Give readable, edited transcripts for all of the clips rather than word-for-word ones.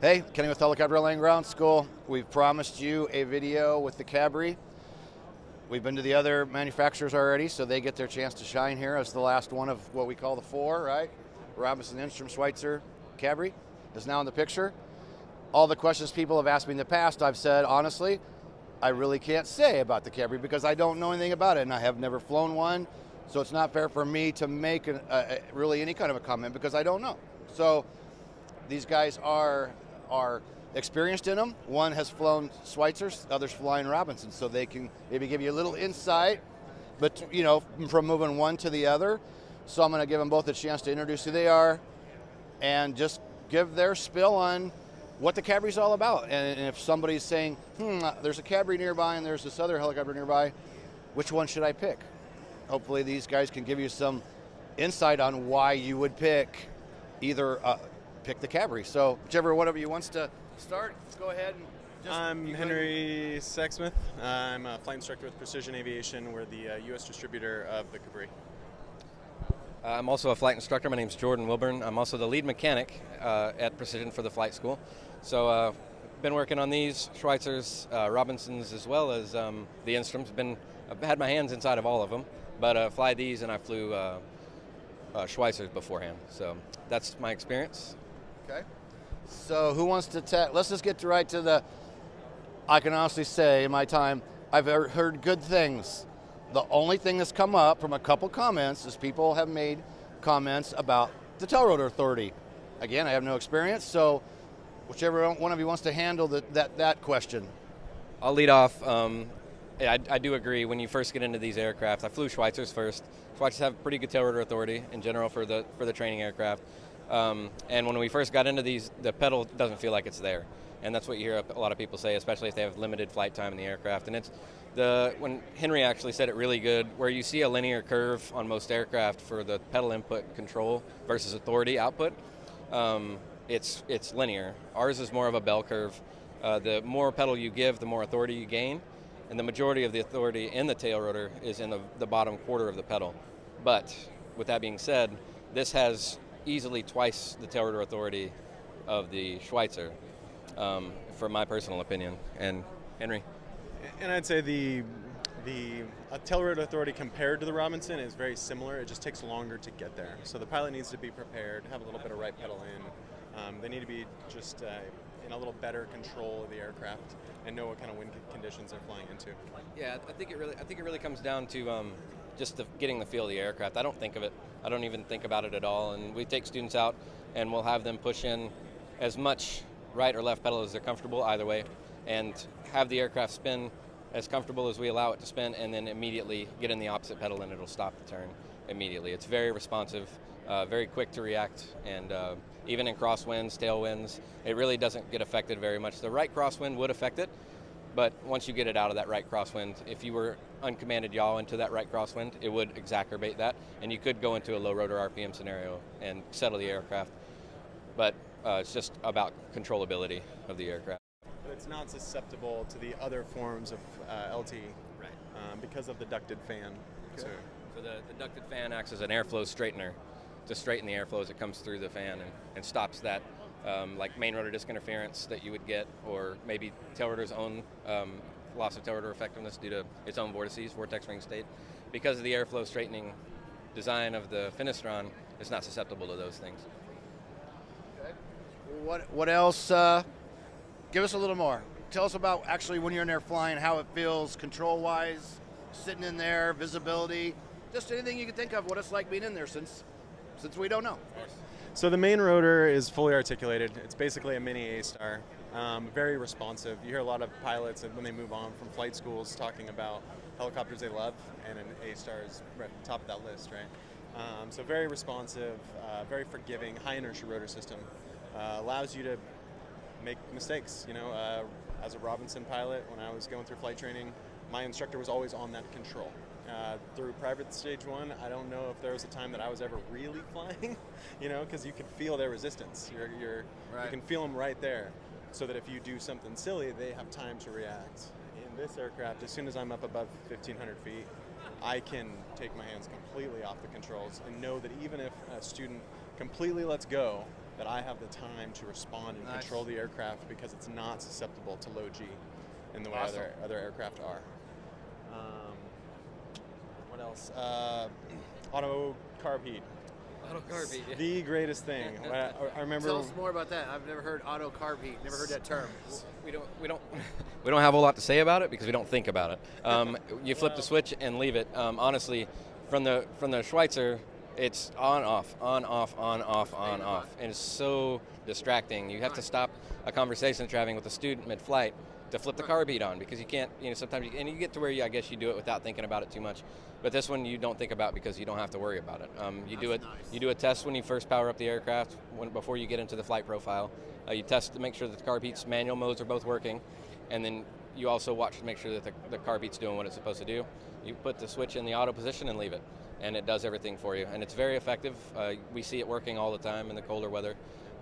Hey, Kenny with Heli Expo Land Ground School. We've promised you a video with the Cabri. We've been to the other manufacturers already, so they get their chance to shine here as the last one of what we call the four, right? Robinson, Instrom, Schweitzer, Cabri is now in the picture. All the questions people have asked me in the past, I've said, honestly, I really can't say about the Cabri because I don't know anything about it, and I have never flown one, so it's not fair for me to make really any kind of a comment because I don't know. So these guys are experienced in them. One has flown Schweitzers, others flying Robinsons, so they can maybe give you a little insight, but from moving one to the other. So I'm going to give them both a chance to introduce who they are and just give their spill on what the Cabri's all about. And if somebody's saying, there's a Cabri nearby and there's this other helicopter nearby, which one should I pick? Hopefully these guys can give you some insight on why you would pick pick the Cabri. So whichever one of you wants to start, go ahead. And I'm Henry Sexsmith. I'm a flight instructor with Precision Aviation. We're the U.S. distributor of the Cabri. I'm also a flight instructor. My name's Jordan Wilburn. I'm also the lead mechanic at Precision for the flight school. So been working on these Schweitzers, Robinsons, as well as the Instroms. I've had my hands inside of all of them, but fly these, and I flew Schweitzers beforehand. So that's my experience. Okay. So who wants to let's just get right to the, I can honestly say in my time, I've heard good things. The only thing that's come up from a couple comments is people have made comments about the tail rotor authority. Again, I have no experience, so whichever one of you wants to handle that question. I'll lead off. I do agree. When you first get into these aircraft, I flew Schweitzers first. Schweitzers have pretty good tail rotor authority in general for the training aircraft. And when we first got into these, the pedal doesn't feel like it's there. And that's what you hear a lot of people say, especially if they have limited flight time in the aircraft. And it's when Henry actually said it really good, where you see a linear curve on most aircraft for the pedal input control versus authority output, it's linear. Ours is more of a bell curve. The more pedal you give, the more authority you gain. And the majority of the authority in the tail rotor is in the bottom quarter of the pedal. But with that being said, this has easily twice the tail rotor authority of the Schweitzer, for my personal opinion. And Henry? And I'd say the tail rotor authority compared to the Robinson is very similar. It just takes longer to get there. So the pilot needs to be prepared, have a little bit of right pedal in. They need to be just in a little better control of the aircraft and know what kind of wind conditions they're flying into. Yeah, I think it really comes down to just getting the feel of the aircraft. I don't think of it. I don't even think about it at all. And we take students out and we'll have them push in as much right or left pedal as they're comfortable either way, and have the aircraft spin as comfortable as we allow it to spin, and then immediately get in the opposite pedal and it'll stop the turn immediately. It's very responsive, very quick to react, and even in crosswinds, tailwinds, it really doesn't get affected very much. The right crosswind would affect it, but once you get it out of that right crosswind, if you were uncommanded yaw into that right crosswind, it would exacerbate that, and you could go into a low rotor RPM scenario and settle the aircraft. But it's just about controllability of the aircraft. But it's not susceptible to the other forms of LT, Right. because of the ducted fan. Okay. So the ducted fan acts as an airflow straightener to straighten the airflow as it comes through the fan and stops that like main rotor disk interference that you would get, or maybe tail rotor's own loss of tail rotor effectiveness due to its own vortices, vortex ring state. Because of the airflow straightening design of the Finistron, it's not susceptible to those things. Okay. What else? Give us a little more. Tell us about actually when you're in there flying, how it feels control-wise, sitting in there, visibility, just anything you can think of, what it's like being in there since we don't know. So the main rotor is fully articulated. It's basically a mini A-Star, very responsive. You hear a lot of pilots when they move on from flight schools talking about helicopters they love, and an A-Star is right at the top of that list, right? So very responsive, very forgiving, high inertia rotor system. Allows you to make mistakes. As a Robinson pilot, when I was going through flight training, my instructor was always on that control. Through private stage one, I don't know if there was a time that I was ever really flying, because you can feel their resistance. Right. You can feel them right there, so that if you do something silly, they have time to react. In this aircraft, as soon as I'm up above 1,500 feet, I can take my hands completely off the controls and know that even if a student completely lets go, that I have the time to respond and Nice. control the aircraft because it's not susceptible to low G in the way Awesome. other aircraft are. What else? Auto carb heat. Auto carb heat, yeah. The greatest thing. I remember. Tell us more about that. I've never heard auto carb heat. Never heard that term. We don't have a lot to say about it because we don't think about it. You flip the switch and leave it. Honestly, from the Schweitzer, it's on off, on off, on off, on off, and it's so distracting. You have to stop a conversation that's you're having with a student mid-flight to flip the carb heat on because you can't. Sometimes you get to where I guess you do it without thinking about it too much. But this one you don't think about because you don't have to worry about it. You do a test when you first power up the aircraft before you get into the flight profile. You test to make sure that the carb heat's manual modes are both working, and then you also watch to make sure that the carb heat's doing what it's supposed to do. You put the switch in the auto position and leave it, and it does everything for you. And it's very effective. We see it working all the time in the colder weather.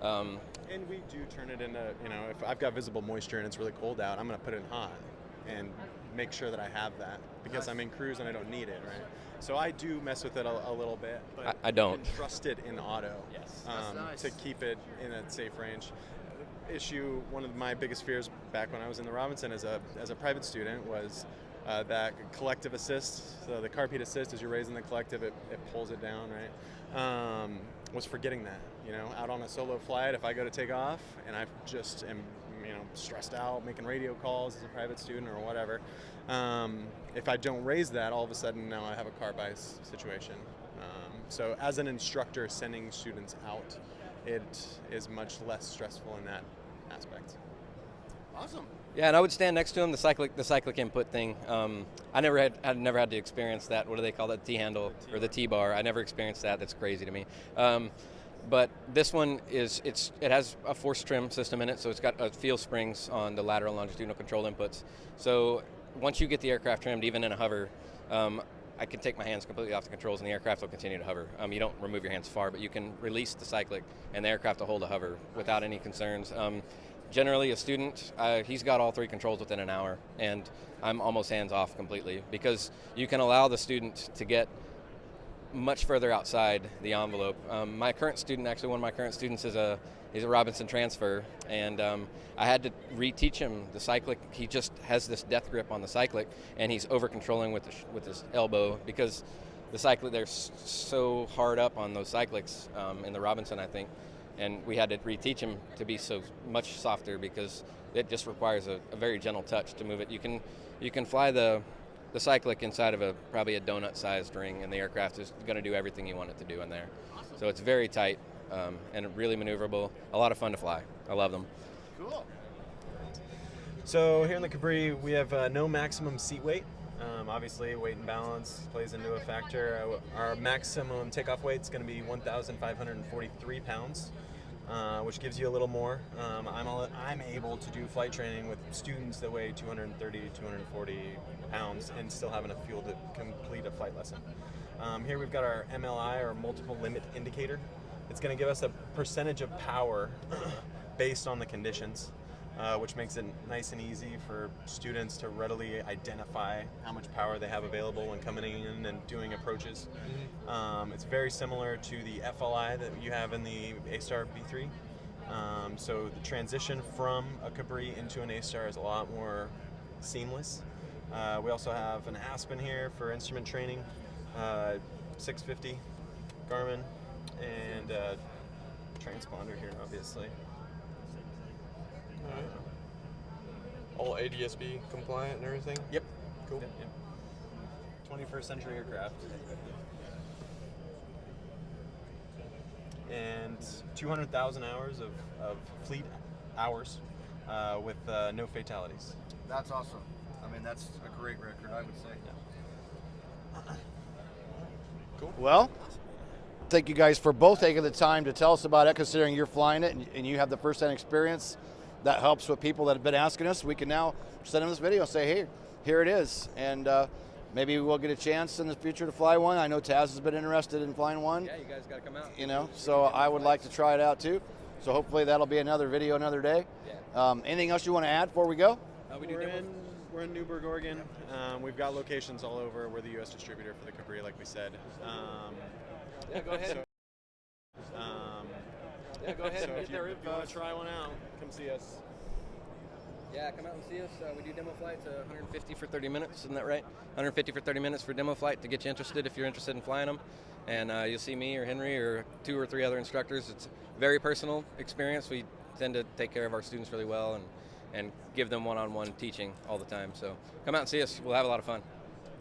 And we do turn it into, if I've got visible moisture and it's really cold out, I'm going to put it in hot and make sure that I have that because I'm in cruise and I don't need it, right? So I do mess with it a little bit, but I don't. you can trust it in auto Nice. to keep it in a safe range. One of my biggest fears back when I was in the Robinson as a private student was that collective assist. So the carb heat assist, as you're raising the collective, it pulls it down, right? Was forgetting that, out on a solo flight, if I go to take off and I just am, stressed out, making radio calls as a private student or whatever, if I don't raise that, all of a sudden now I have a carb ice situation. So as an instructor sending students out, it is much less stressful in that aspect. Awesome. Yeah, and I would stand next to him. The cyclic input thing. I never had to experience that. What do they call that? T-handle or the T-bar. I never experienced that. That's crazy to me. But this one it has a force trim system in it, so it's got field springs on the lateral and longitudinal control inputs. So once you get the aircraft trimmed, even in a hover, I can take my hands completely off the controls and the aircraft will continue to hover. You don't remove your hands far, but you can release the cyclic and the aircraft will hold a hover without any concerns. Generally, a student, he's got all three controls within an hour, and I'm almost hands off completely because you can allow the student to get much further outside the envelope. My current student, actually one of my current students he's a Robinson transfer, and I had to reteach him the cyclic. He just has this death grip on the cyclic, and he's over controlling with his elbow because the cyclic, they're so hard up on those cyclics in the Robinson, I think. And we had to reteach him to be so much softer because it just requires a very gentle touch to move it. You can fly the cyclic inside of probably a donut-sized ring, and the aircraft is going to do everything you want it to do in there. Awesome. So it's very tight and really maneuverable. A lot of fun to fly. I love them. Cool. So here in the Cabri, we have no maximum seat weight. Obviously, weight and balance plays into a factor. Our maximum takeoff weight is going to be 1,543 pounds, which gives you a little more. I'm able to do flight training with students that weigh 230 to 240 pounds and still have enough fuel to complete a flight lesson. Here we've got our MLI, or multiple limit indicator. It's going to give us a percentage of power based on the conditions. Which makes it nice and easy for students to readily identify how much power they have available when coming in and doing approaches. It's very similar to the FLI that you have in the A-Star B3. So the transition from a Cabri into an A-Star is a lot more seamless. We also have an Aspen here for instrument training, 650 Garmin, and a transponder here, obviously. All ADS-B compliant and everything? Yep. Cool. Yep. 21st century aircraft. And 200,000 hours of fleet hours with no fatalities. That's awesome. I mean, that's a great record, I would say. Yeah. Cool. Well, thank you guys for both taking the time to tell us about it, considering you're flying it and you have the first-hand experience. That helps with people that have been asking us. We can now send them this video and say, hey, here it is. And maybe we'll get a chance in the future to fly one. I know Taz has been interested in flying one. Yeah, you guys got to come out. So I would like to try it out too. So hopefully that'll be another video another day. Yeah. Anything else you want to add before we go? We're in Newburgh, Oregon. We've got locations all over. We're the U.S. distributor for the Cabri, like we said. Yeah, go ahead. Yeah, go ahead So and if get their you want to try one out, come see us. Yeah, come out and see us. We do demo flights, 150 for 30 minutes, isn't that right? 150 for 30 minutes for demo flight to get you interested if you're interested in flying them. And you'll see me or Henry or 2 or 3 other instructors. It's a very personal experience. We tend to take care of our students really well and give them one-on-one teaching all the time. So come out and see us. We'll have a lot of fun.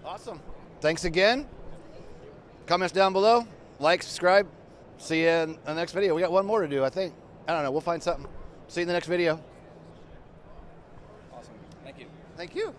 Awesome. Thanks again. Comments down below. Like, subscribe. See you in the next video. We got one more to do, I think. I don't know. We'll find something. See you in the next video. Awesome. Thank you. Thank you.